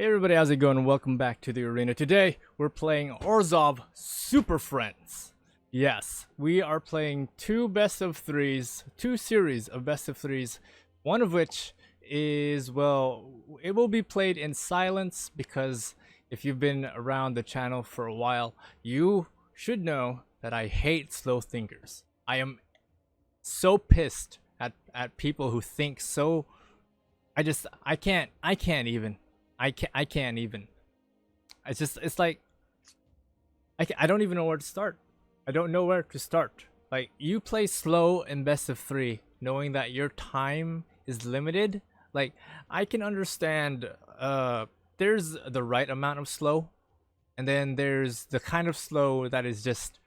Hey everybody, how's it going? Welcome back to the arena. Today, we're playing Orzhov Superfriends. Yes, we are playing two series of best of threes, one of which is, well, it will be played in silence because if you've been around the channel for a while, you should know that I hate slow thinkers. I am so pissed at people who think so. I can't even. It's like I don't even know where to start. I don't know where to start. Like, you play slow in best of three, knowing that your time is limited. Like, I can understand. There's the right amount of slow, and then there's the kind of slow that is just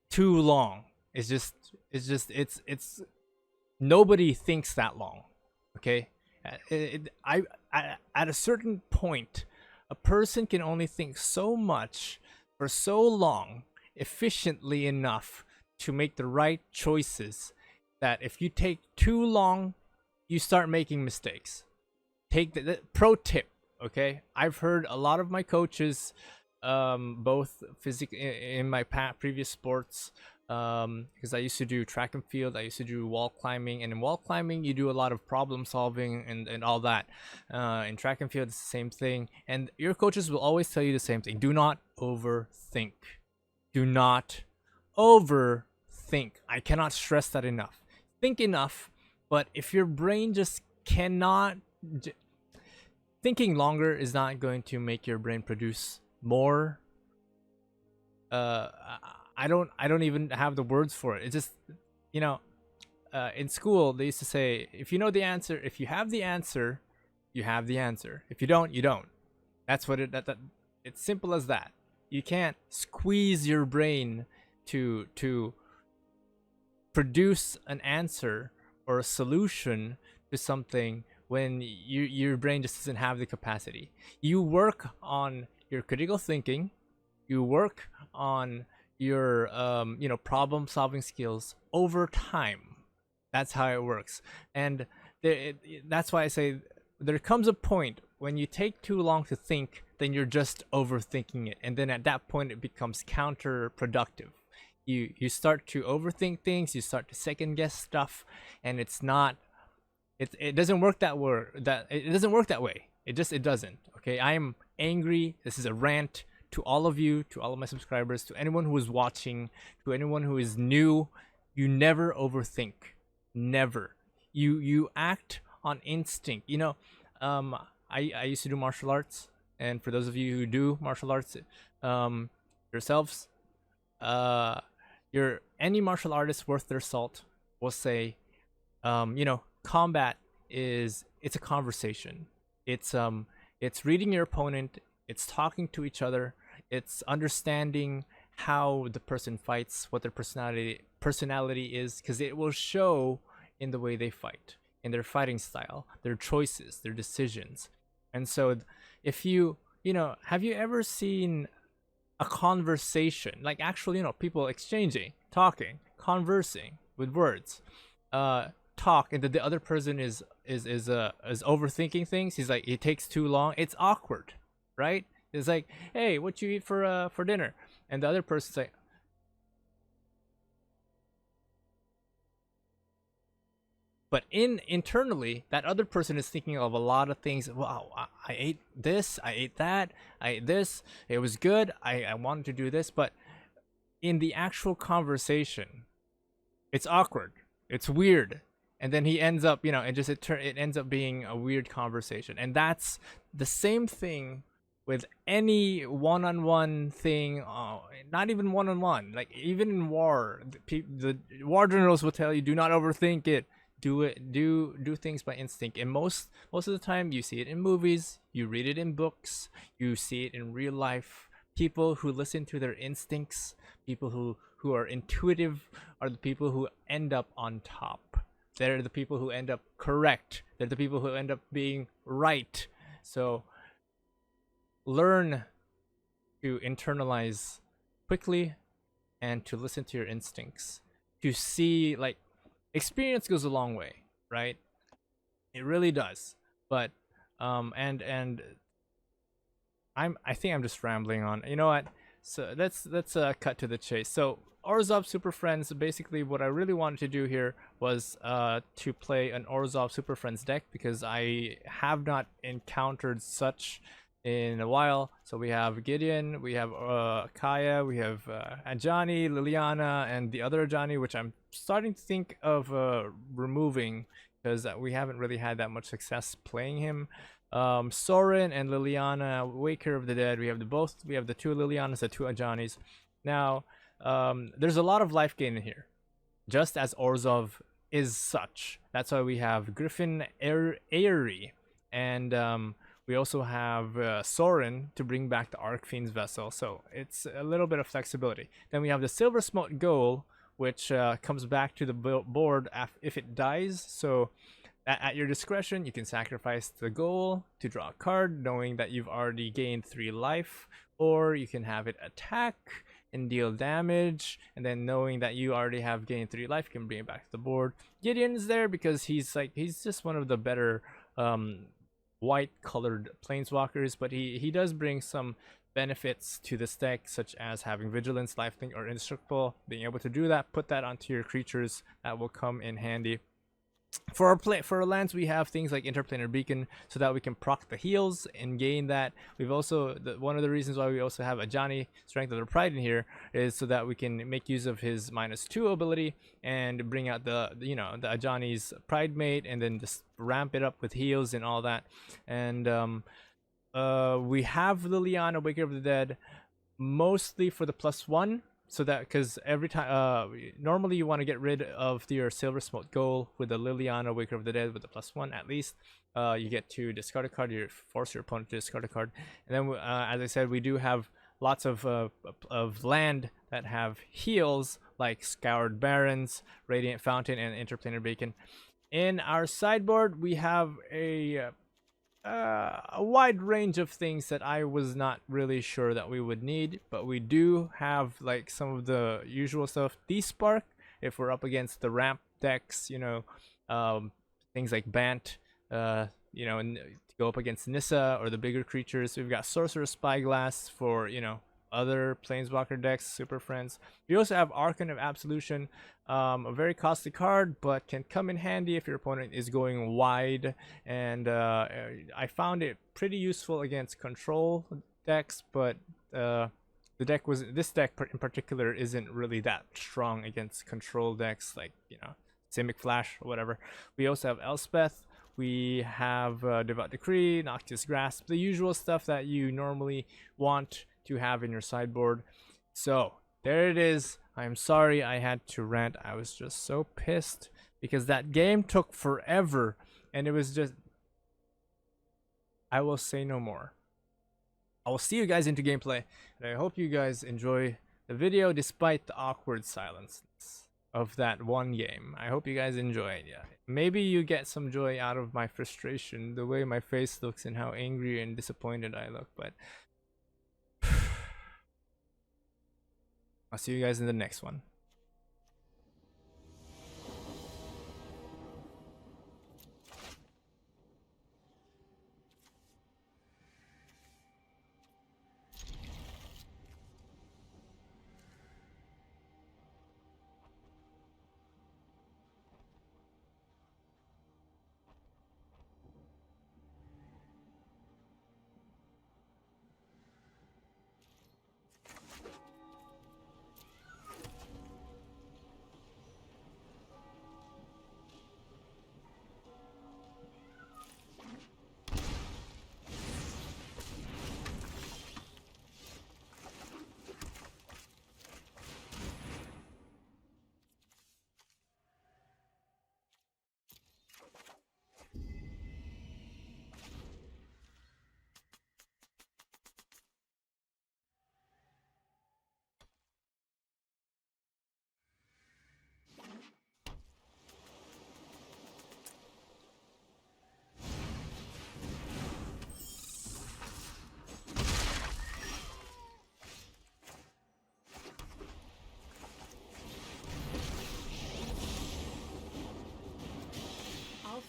too long. It's nobody thinks that long. Okay, at a certain point, a person can only think so much for so long, efficiently enough to make the right choices. That if you take too long, you start making mistakes. Take the pro tip. Okay, I've heard a lot of my coaches, both in my previous sports, because I used to do track and field, I used to do wall climbing, and in wall climbing you do a lot of problem solving and all that. In track and field it's the same thing, and your coaches will always tell you the same thing: do not overthink. Do not overthink. I cannot stress that enough. Think enough, but if your brain just cannot thinking longer is not going to make your brain produce more. I don't even have the words for it. It's just, you know, in school they used to say, if you know the answer, if you have the answer, you have the answer. If you don't, you don't. That's what that it's simple as that. You can't squeeze your brain to produce an answer or a solution to something when your brain just doesn't have the capacity. You work on your critical thinking, you work on your problem solving skills over time. That's how it works. And that's why I say there comes a point when you take too long to think, then you're just overthinking it, and then at that point it becomes counterproductive. You start to overthink things, you start to second guess stuff, and it's not it doesn't work it doesn't work that way. It doesn't. Okay, I am angry. This is a rant to all of you, to all of my subscribers, to anyone who is watching, to anyone who is new. You never overthink. Never. You act on instinct. I used to do martial arts, and for those of you who do martial arts yourselves, any martial artist worth their salt will say, combat it's a conversation. It's reading your opponent, it's talking to each other, it's understanding how the person fights, what their personality is, because it will show in the way they fight, in their fighting style, their choices, their decisions. And so if have you ever seen a conversation, like actual, people exchanging, talking, conversing with words, talk, and the other person is overthinking things? He's like, it takes too long, it's awkward, right? It's like, hey, what you eat for dinner? And the other person's like, but internally that other person is thinking of a lot of things. Wow, I ate this, I ate that, I ate this, it was good, I wanted to do this. But in the actual conversation, it's awkward, it's weird, and then he ends up, it ends up being a weird conversation. And that's the same thing with any one-on-one thing. Not even one-on-one, like even in war, the war generals will tell you, do not overthink it. Do things by instinct. And most of the time you see it in movies, you read it in books, you see it in real life. People who listen to their instincts, people who are intuitive, are the people who end up on top. They're the people who end up correct. They're the people who end up being right. So learn to internalize quickly and to listen to your instincts. To see, like, experience goes a long way, right? It really does. But and I think I'm just rambling on. You know what? So let's cut to the chase. So Orzhov Super Friends. Basically, what I really wanted to do here was to play an Orzhov Super Friends deck because I have not encountered such in a while. So we have Gideon, we have Kaya, we have Ajani, Liliana, and the other Ajani, which I'm starting to think of removing because we haven't really had that much success playing him. Soren and Liliana, Waker of the Dead. We have the two Lilianas, the two Ajanis. Now, there's a lot of life gain in here, just as Orzhov is such. That's why we have Griffin Aerie, and we also have Soren to bring back the Archfiend's Vessel. So it's a little bit of flexibility. Then we have the Silver Smote Goal, which comes back to the board if it dies. So at your discretion, you can sacrifice the goal to draw a card, knowing that you've already gained 3 life, or you can have it attack and deal damage, and then knowing that you already have gained 3 life, you can bring it back to the board. Gideon is there because he's just one of the better white colored planeswalkers, but he does bring some benefits to this deck, such as having vigilance, lifelink, or indestructible. Being able to do that, put that onto your creatures, that will come in handy. For our lands, we have things like Interplanar Beacon, so that we can proc the heals and gain that. We've also one of the reasons why we also have Ajani, Strength of the Pride, in here is so that we can make use of his -2 ability and bring out the the Ajani's Pride Mate, and then just ramp it up with heals and all that. And we have Liliana, Waker of the Dead, mostly for the +1. So that, because every time normally you want to get rid of your Silver Smoke Goal with the Liliana, Waker of the Dead, with the +1 at least. You get to discard a card, you force your opponent to discard a card. And then as I said, we do have lots of land that have heals like Scoured Barrens, Radiant Fountain, and Interplanar Beacon. In our sideboard, we have a wide range of things that I was not really sure that we would need, but we do have like some of the usual stuff. Despark, if we're up against the ramp decks, things like Bant, and to go up against Nissa or the bigger creatures. We've got Sorcerer's Spyglass for other Planeswalker decks, Super Friends. We also have Archon of Absolution, a very costly card, but can come in handy if your opponent is going wide. And I found it pretty useful against control decks, but this deck in particular isn't really that strong against control decks like Simic Flash or whatever. We also have Elspeth. We have Devout Decree, Noctis Grasp, the usual stuff that you normally want to have in your sideboard. So there it is. I'm sorry I had to rant. I was just so pissed because that game took forever, and it was just, I will say no more. I will see you guys into gameplay, and I hope you guys enjoy the video despite the awkward silence of that one game. I hope you guys enjoy it. Yeah, maybe you get some joy out of my frustration, the way my face looks and how angry and disappointed I look, but I'll see you guys in the next one.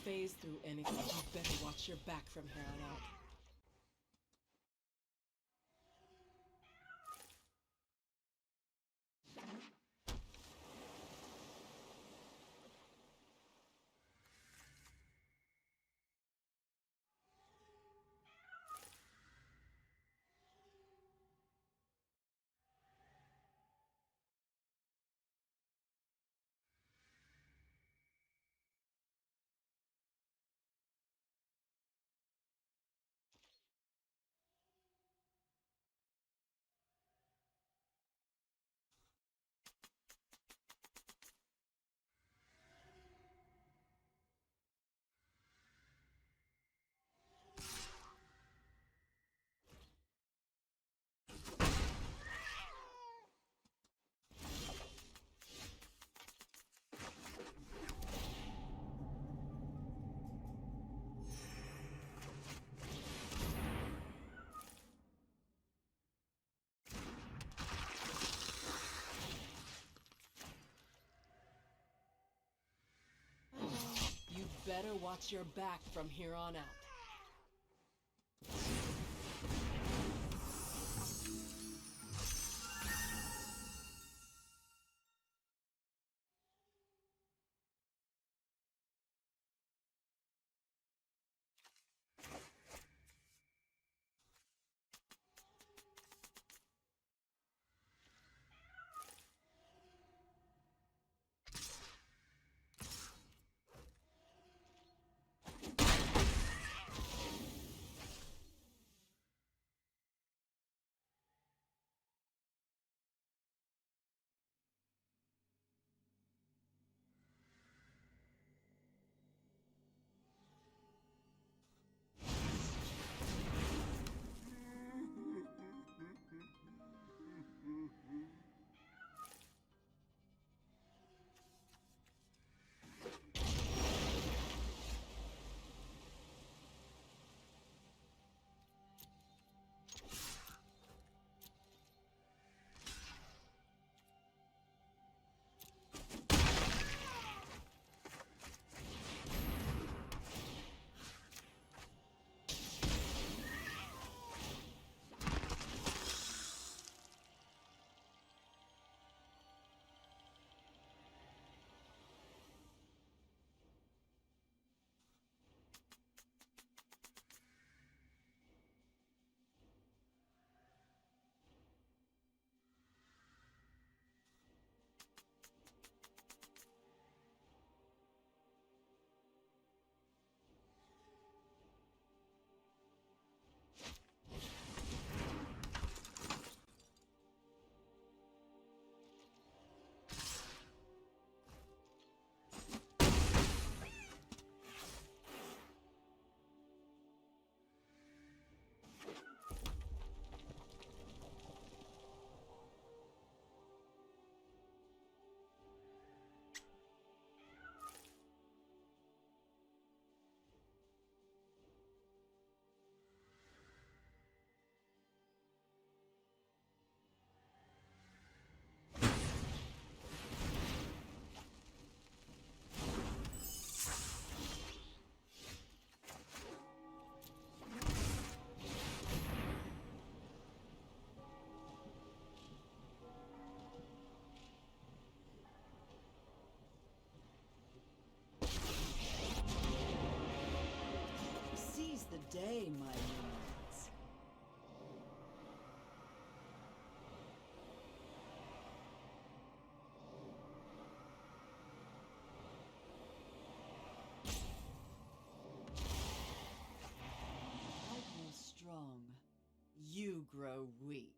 Phase through anything. You better watch your back from here on out. better watch your back from here on out. Day, my minions. I grow strong. You grow weak.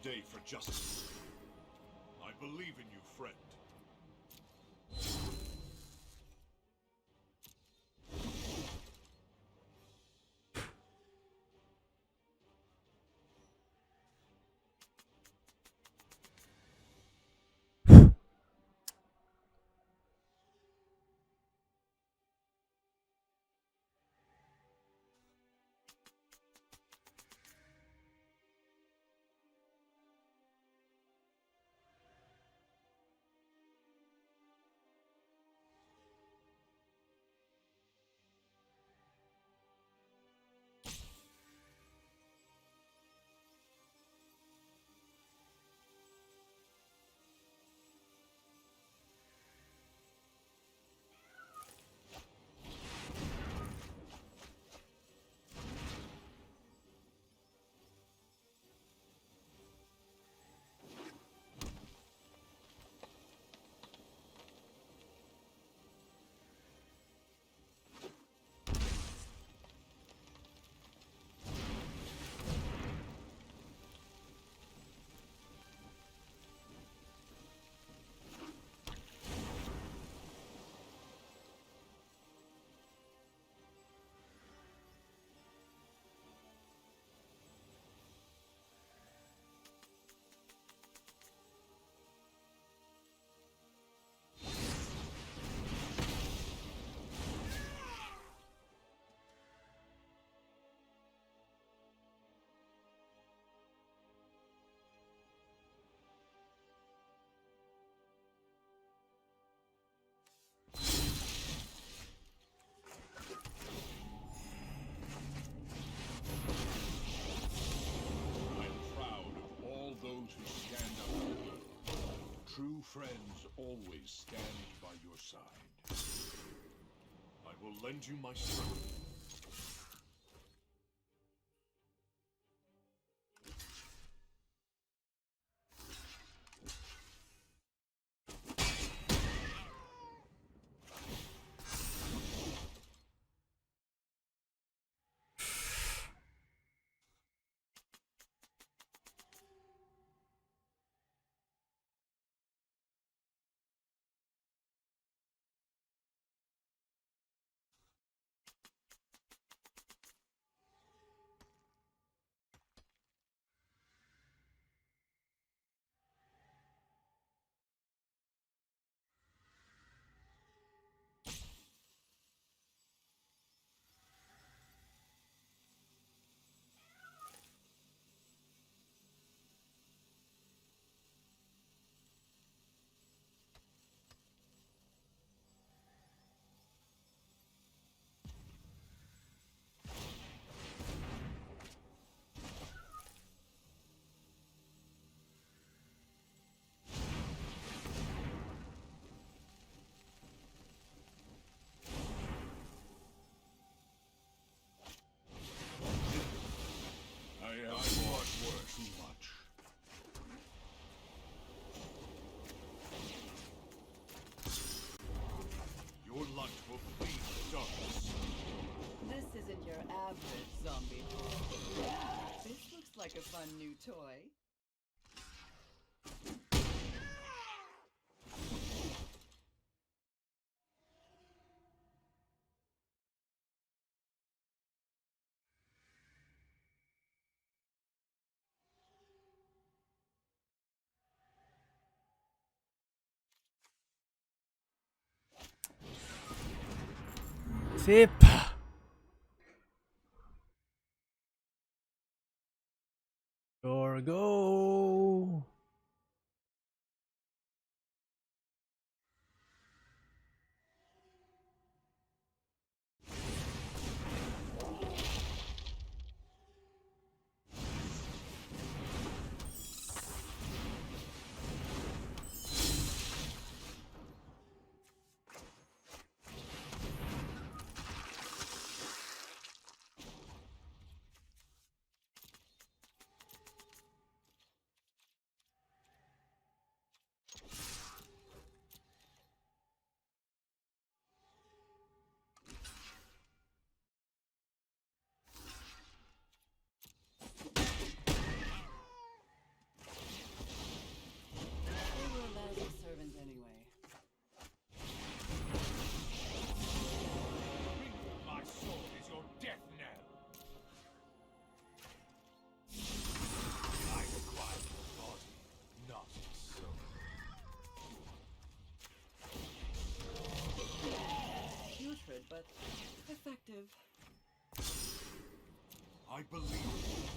Day for justice. I believe in you, friend. true friends always stand by your side. I will lend you my strength. Your light will flee the darkness. This isn't your average zombie. This looks like a fun new toy. Zip. Your go. They were a lousy servant anyway. My sword is your death knell. I require your body, not your soul. Putrid, but effective. I believe.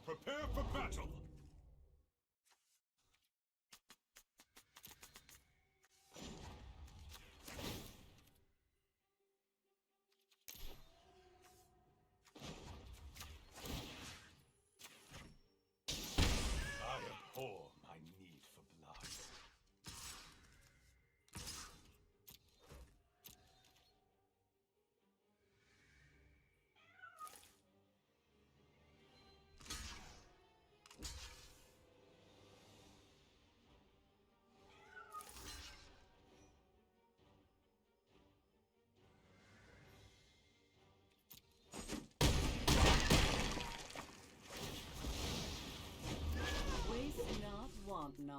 Prepare for battle! I abhor my need for blood.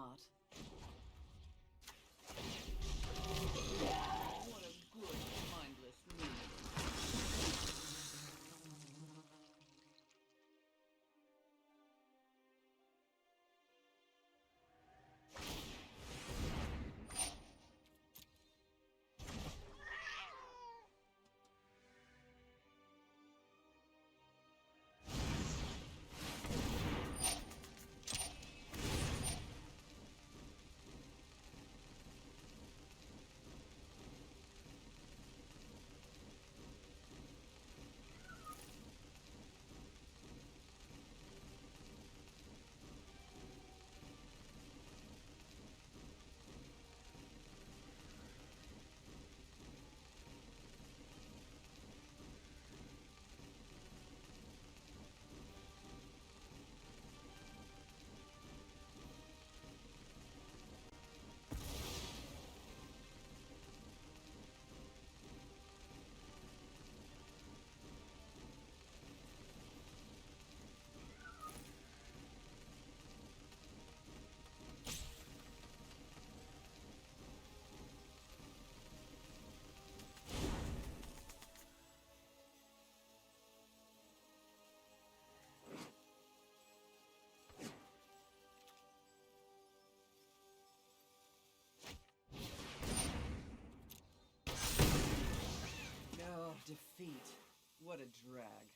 not. What a good, mindless move. Oh, defeat. What a drag.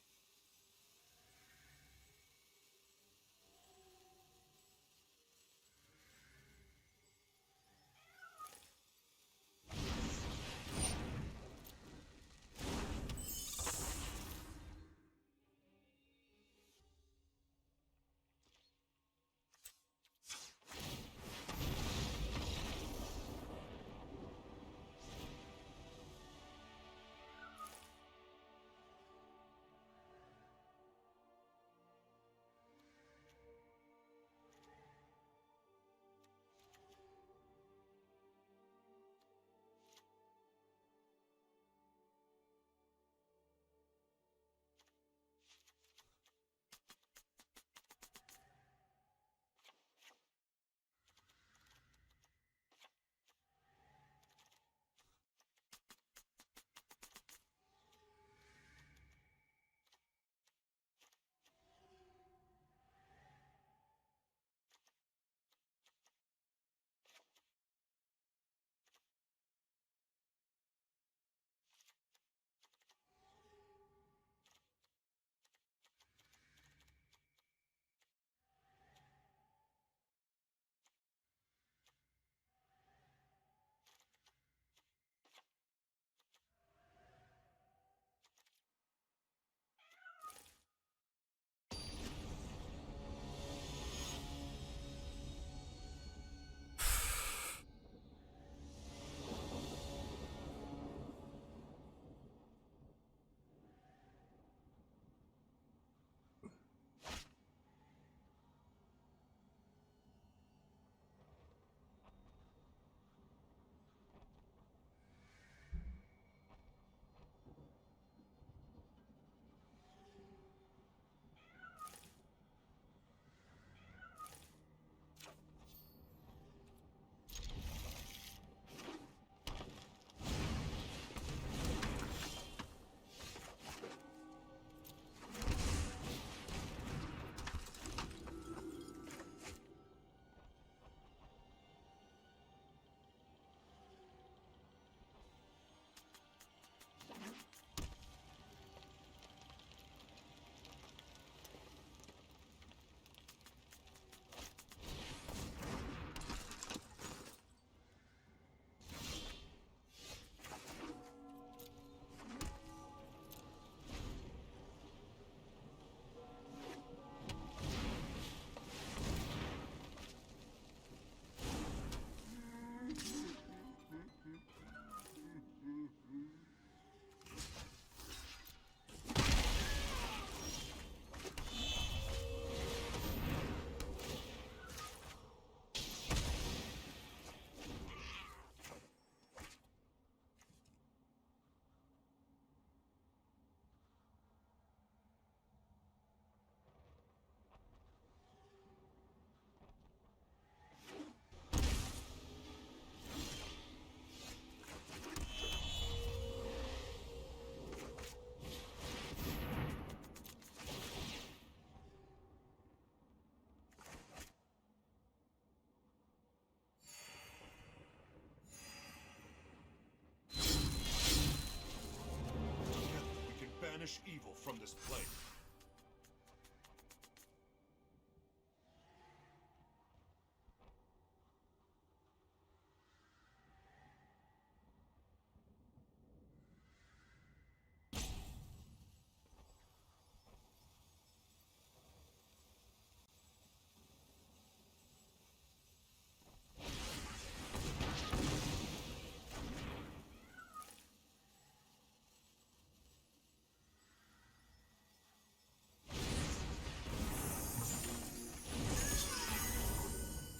banish evil from this plane.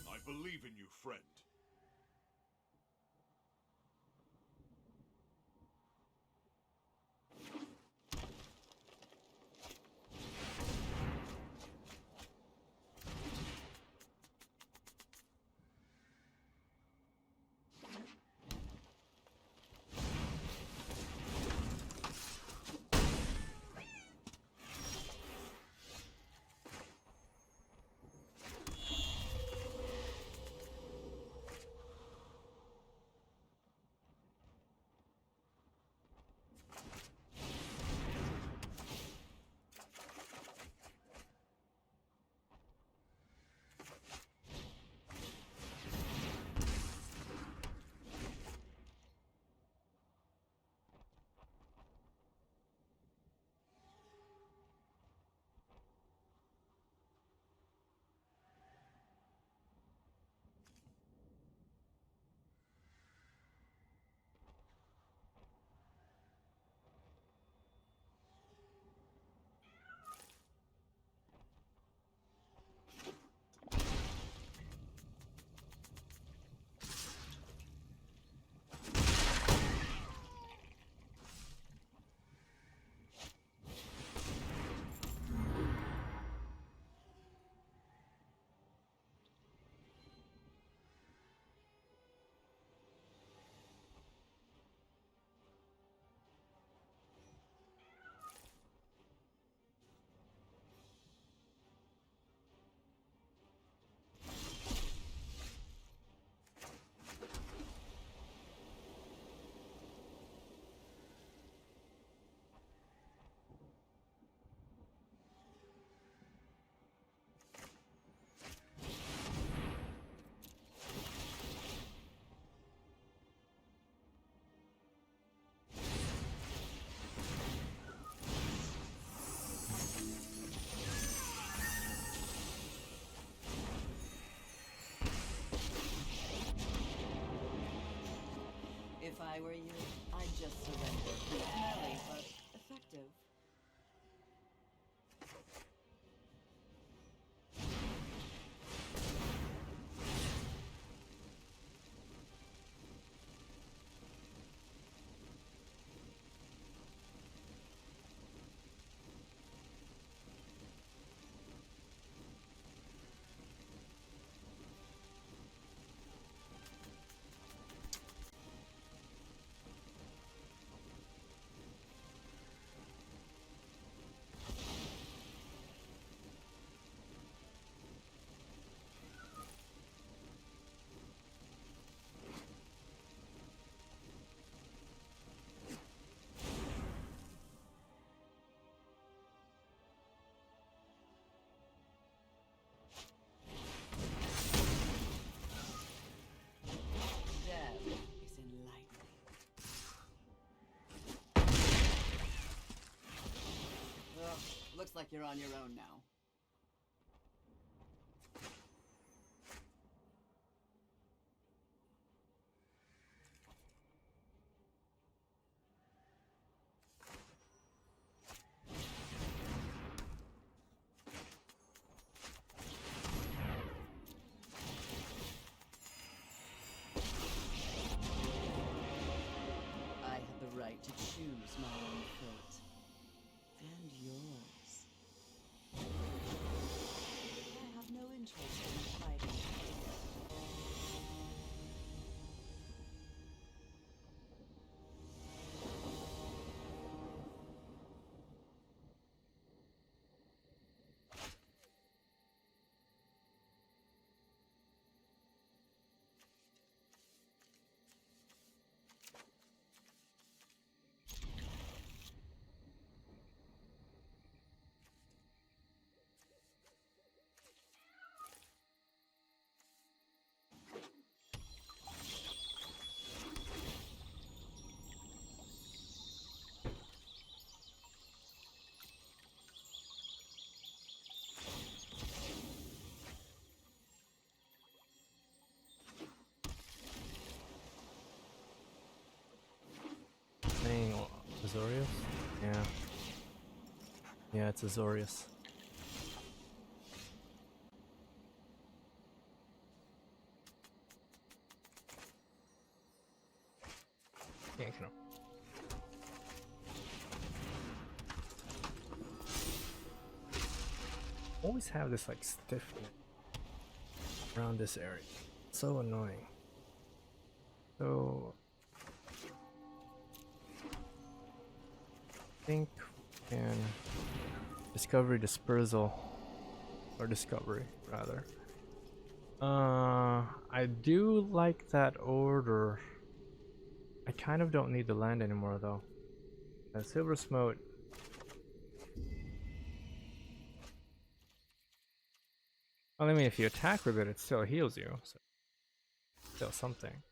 I believe in you, friend. If I were you, I'd just surrender. Smelly, but effective. Looks like you're on your own now. I have the right to choose my own fate. And yours. I have no interest in fighting. Azorius? Yeah. Yeah, it's Azorius. Yeah, kind of. Always have this like stiffness around this area. So annoying. So I think we can discovery dispersal or discovery rather. I do like that order. I kind of don't need the land anymore though. Silver smote. Well, I mean, if you attack with it, it still heals you, so still something.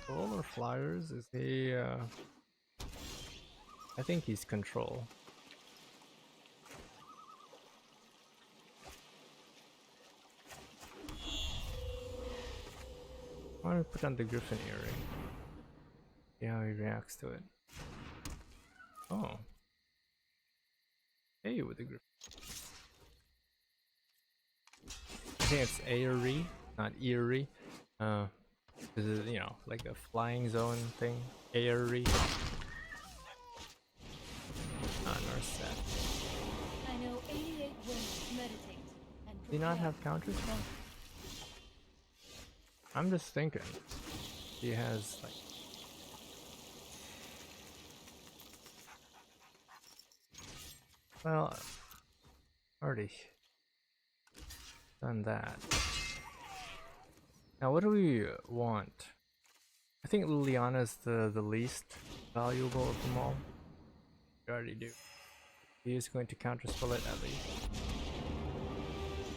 Solar Flyers, is he, I think he's control. Why don't we put on the Griffin earring? See how he reacts to it. Oh. Hey with the Griffin. I think it's Aerie, not Eerie. This is, you know, like a flying zone thing. Aerie. Ah, Narset. I know 88 ways to meditate and Do you not have counters? I'm just thinking. He has like. Well, already done that. Now, what do we want? I think Liliana's the least valuable of them all. We already do. He is going to counterspell it at least.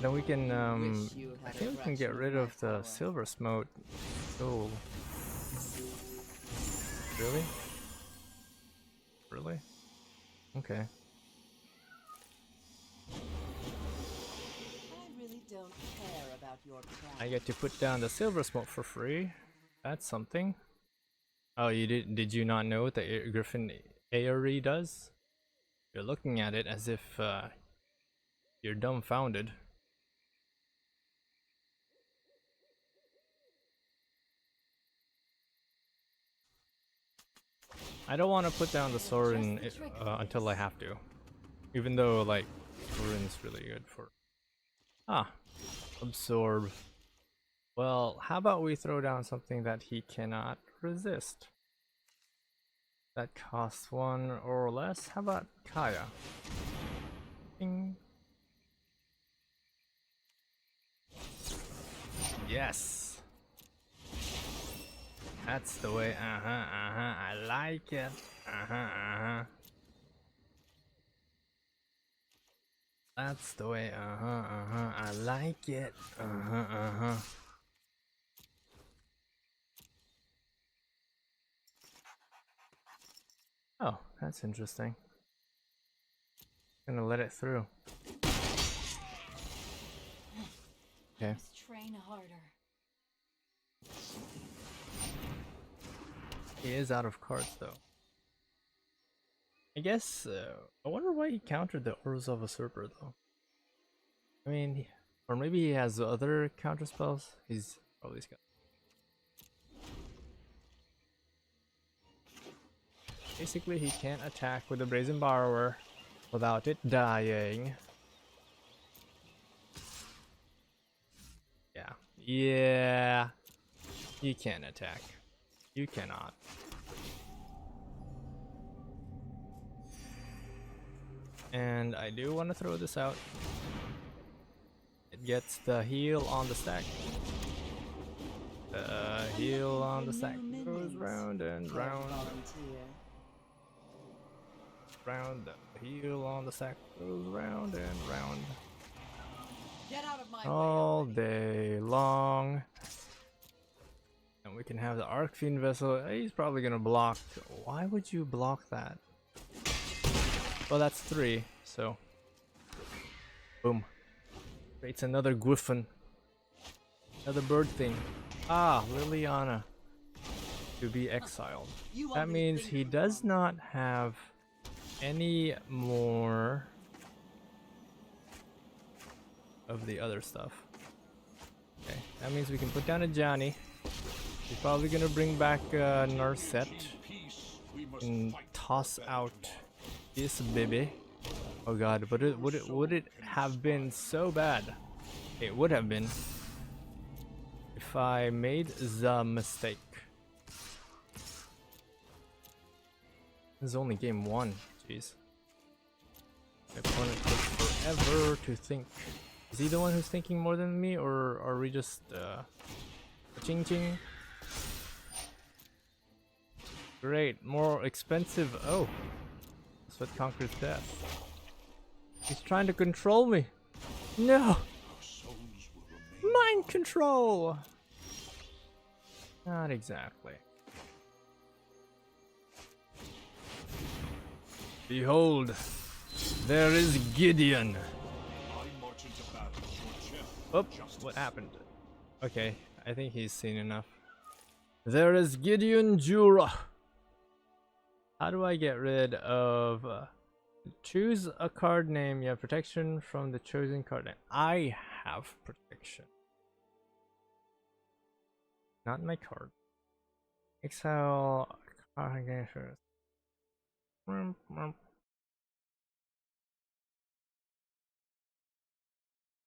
Then we can, I think we can get rid of the silver smote. Oh. Really? Really? Okay. I really don't care about your pride. I get to put down the silver smoke for free. That's something. Oh, you did you not know what the Griffin Aerie does? You're looking at it as if you're dumbfounded. I don't want to put down the Sorin until I have to. Even though, like, Sorin's really good for... Ah, absorb. Well, how about we throw down something that he cannot resist? That costs 1 or less? How about Kaya? Ding. Yes! That's the way, I like it. That's the way, I like it. Oh, that's interesting. Gonna let it through. Okay. Let's train harder. He is out of cards though. I guess, I wonder why he countered the Orzhov Usurper though. I mean, or maybe he has other counter spells. He's probably got. Basically, he can't attack with the Brazen Borrower without it dying. Yeah. Yeah. You can't attack. You cannot. And I do want to throw this out. It gets the heal on the stack. The heal on the stack goes round and round. Round. The heal on the stack goes round and round. Get out of my All way day long. And we can have the Arcfiend Vessel. He's probably gonna block. Why would you block that? Well, that's 3, so. Boom. Creates another griffin. Another bird thing. Ah, Liliana. To be exiled. That means he does not have any more of the other stuff. Okay, that means we can put down a Johnny. He's probably gonna bring back Narset and toss out this baby. Oh god, would it have been so bad? It would have been if I made the mistake. This is only game 1. Jeez. My opponent took forever to think. Is he the one who's thinking more than me, or are we just ching ching? Great, more expensive. Oh, that's what conquers death. He's trying to control me. No, mind control. Not exactly. Behold, there is Gideon. Oh, what happened? Okay, I think he's seen enough. There is Gideon Jura. How do I get rid of... choose a card name. You have protection from the chosen card name. I have protection. Not my card. Exile...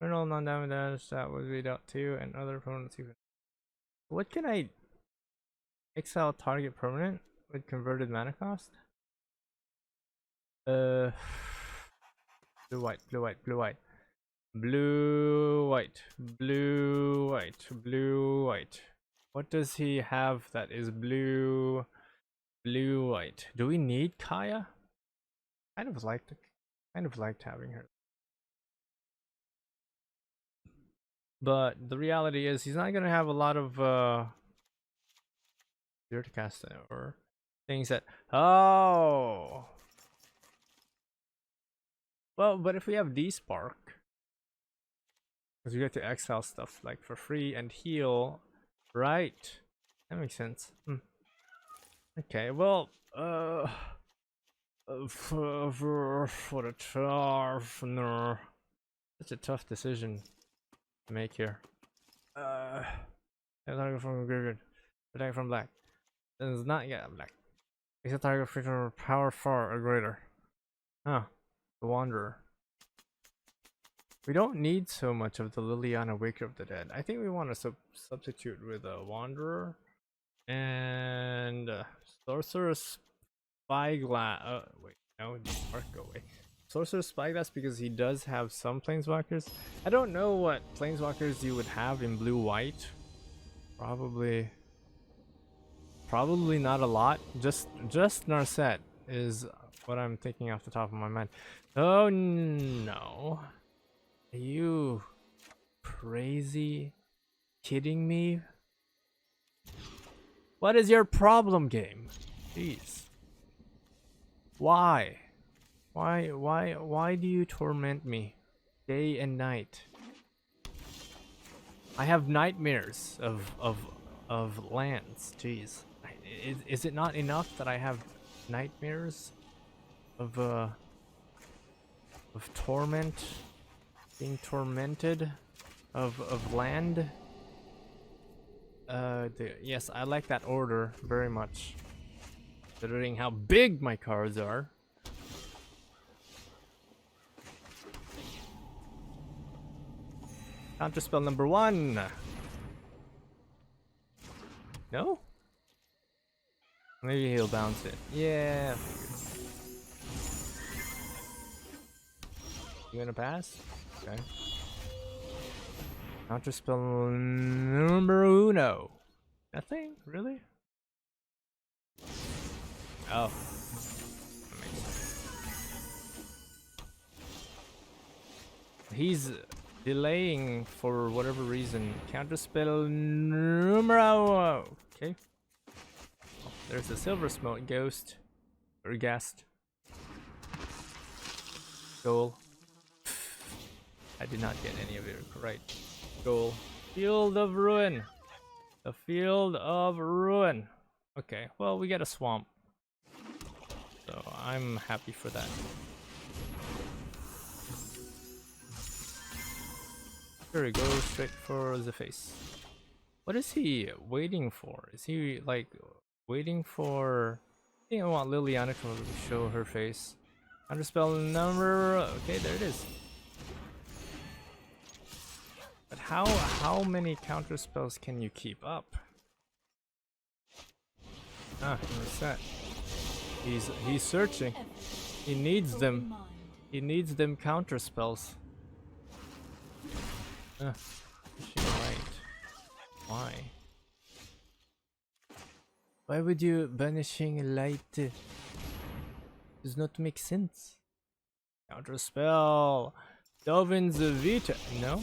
Journal non-damage, that would be dealt to, and other opponents even. What can I exile target permanent with converted mana cost? Blue white, blue white, blue white. Blue white, blue white, blue white. What does he have that is blue white? Do we need Kaya? Kind of liked having her. But the reality is he's not gonna have a lot of zero to cast or things that oh well, but if we have D-Spark, because we get to exile stuff like for free and heal, right? That makes sense. Okay, well for the turf, no. It's a tough decision to make here. Target from graveyard, attack from black. It's not yet black. It's a target feature power far or greater. Huh. The Wanderer. We don't need so much of the Liliana Waker of the Dead. I think we want to substitute with a Wanderer and Sorcerer's Spyglass. Wait, no, Spark go away. Sorcerer's Spyglass because he does have some Planeswalkers. I don't know what Planeswalkers you would have in blue-white. Probably not a lot. Just Narset is what I'm thinking off the top of my mind. Oh no. Are you crazy kidding me? What is your problem, game? Jeez. Why do you torment me day and night? I have nightmares of lands. Jeez. Is it not enough that I have nightmares of torment, being tormented of land? Yes, I like that order very much, considering how big my cards are. Counterspell number 1. No? Maybe he'll bounce it. Yeah. You gonna pass? Okay. Counterspell number 1. Nothing? Really? Oh. He's delaying for whatever reason. Counterspell numero. Okay. Oh, there's a silver smoke ghost or ghast. Goal. I did not get any of it right. Goal. Field of Ruin. The Field of Ruin. Okay, well, we get a swamp. So I'm happy for that. There we go, straight for the face. What is he waiting for? Is he like waiting for... I think I want Liliana to show her face. Counterspell number... Okay, there it is. But how many counterspells can you keep up? Ah, reset. He's searching. He needs them. He needs them counterspells. Right. Why? Why would you banishing light? Does not make sense. Counterspell. Dovin's Vita. No?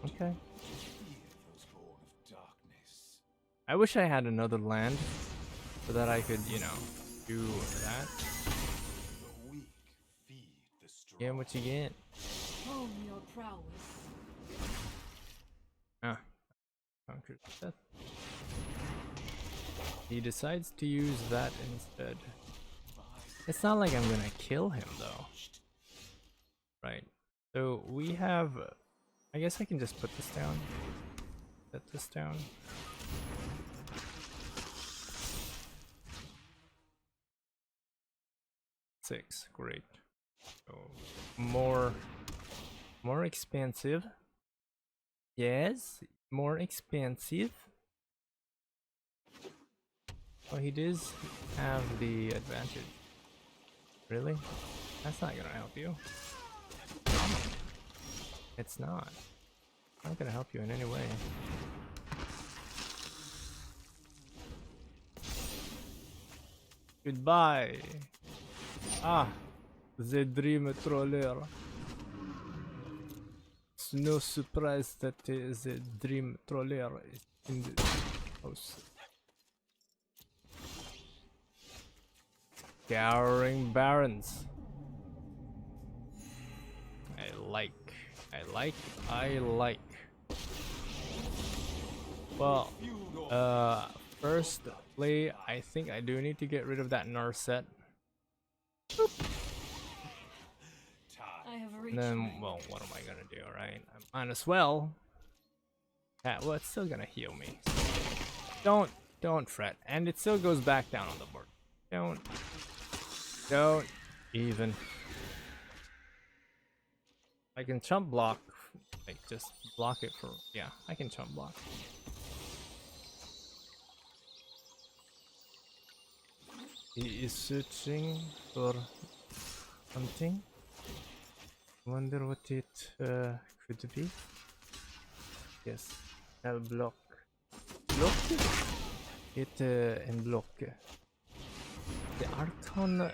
Okay. I wish I had another land so that I could, you know, do that. Yeah, what you get? Hone your prowess. Ah. Conquered death. He decides to use that instead. It's not like I'm gonna kill him though. Right. So we have... I guess I can just put this down. Set this down. Six, great. So more expensive. Yes, more expensive. Well, he does have the advantage. Really? That's not gonna help you. It's not. Not gonna help you in any way. Goodbye. Ah, the dream troller. It's no surprise that the dream troller is in the house. Scouring Barrens. I like. Well, firstly, I think I do need to get rid of that Narset. I have And reached then, my well, what am I gonna do, right? I might as well. Yeah, well, it's still gonna heal me. So don't fret. And it still goes back down on the board. Don't even. I can chump block. Like, just block it for... Yeah, I can chump block. He is searching for something. Wonder what it could be. Yes, I'll block. Block it and block. The Archon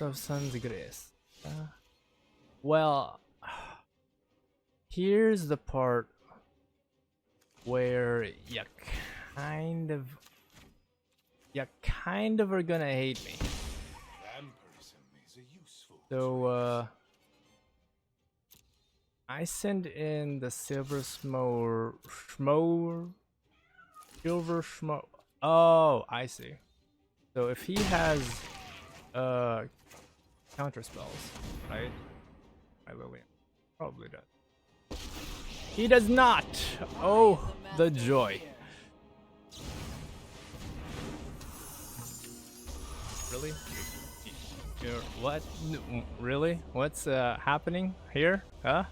of Sun's Grace. Well, here's the part where you kind of are gonna hate me. So I send in the Silver Schmoer. Oh, I see. So if he has counter spells, right? I will win. Probably does. He does not. Oh, the joy. Really? What? Really? What's happening here? Huh?